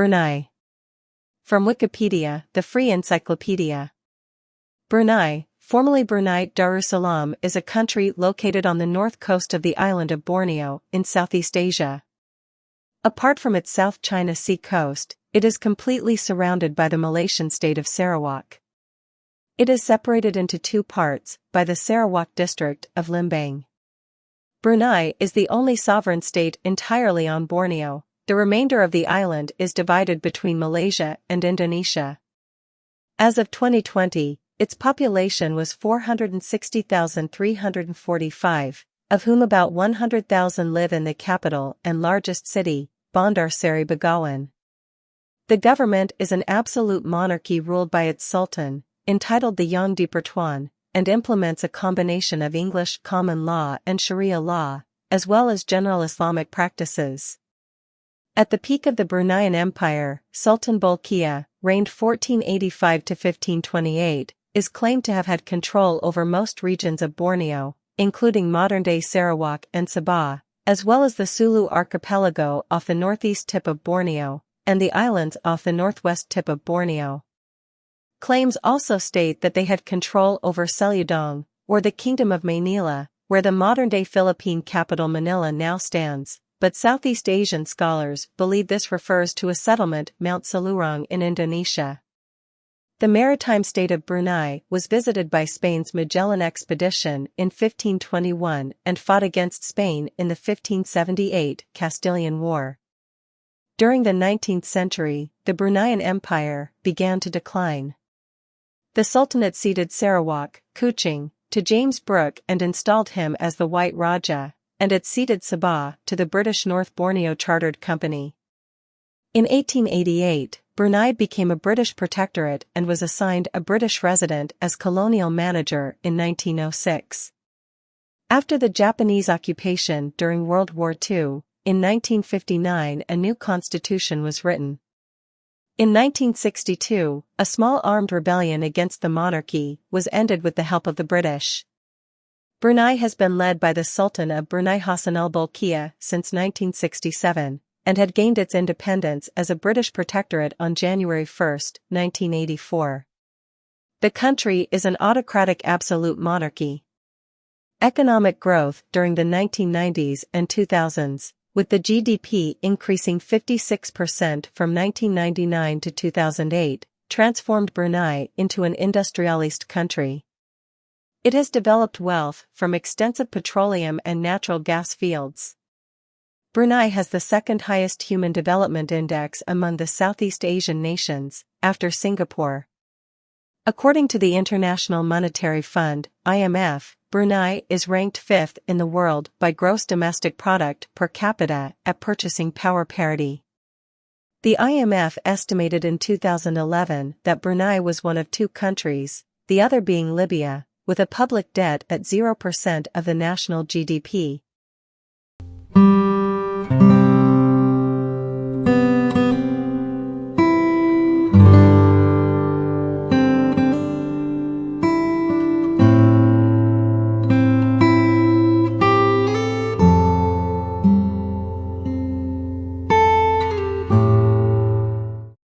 Brunei. From Wikipedia, the free encyclopedia. Brunei, formerly Brunei Darussalam, is a country located on the north coast of the island of Borneo, in Southeast Asia. Apart from its South China Sea coast, it is completely surrounded by the Malaysian state of Sarawak. It is separated into two parts by the Sarawak district of Limbang. Brunei is the only sovereign state entirely on Borneo. The remainder of the island is divided between Malaysia and Indonesia. As of 2020, its population was 460,345, of whom about 100,000 live in the capital and largest city, Bandar Seri Begawan. The government is an absolute monarchy ruled by its sultan, entitled the Yang di-Pertuan, and implements a combination of English common law and sharia law, as well as general Islamic practices. At the peak of the Bruneian Empire, Sultan Bolkiah, reigned 1485 to 1528, is claimed to have had control over most regions of Borneo, including modern-day Sarawak and Sabah, as well as the Sulu Archipelago off the northeast tip of Borneo, and the islands off the northwest tip of Borneo. Claims also state that they had control over Seludong, or the Kingdom of Maynila, where the modern-day Philippine capital Manila now stands, but Southeast Asian scholars believe this refers to a settlement Mount Selurong in Indonesia. The maritime state of Brunei was visited by Spain's Magellan expedition in 1521 and fought against Spain in the 1578 Castilian War. During the 19th century, the Bruneian Empire began to decline. The Sultanate ceded Sarawak, Kuching, to James Brooke and installed him as the White Raja, and it ceded Sabah to the British North Borneo Chartered Company. In 1888, Brunei became a British protectorate and was assigned a British resident as colonial manager in 1906. After the Japanese occupation during World War II, in 1959 a new constitution was written. In 1962, a small armed rebellion against the monarchy was ended with the help of the British. Brunei has been led by the Sultan of Brunei Sultan Bolkiah since 1967, and had gained its independence as a British protectorate on January 1, 1984. The country is an autocratic absolute monarchy. Economic growth during the 1990s and 2000s, with the GDP increasing 56% from 1999 to 2008, transformed Brunei into an industrialist country. It has developed wealth from extensive petroleum and natural gas fields. Brunei has the second highest Human Development Index among the Southeast Asian nations, after Singapore. According to the International Monetary Fund, IMF, Brunei is ranked 5th in the world by gross domestic product per capita at purchasing power parity. The IMF estimated in 2011 that Brunei was one of two countries, the other being Libya, with a public debt at 0% of the national GDP,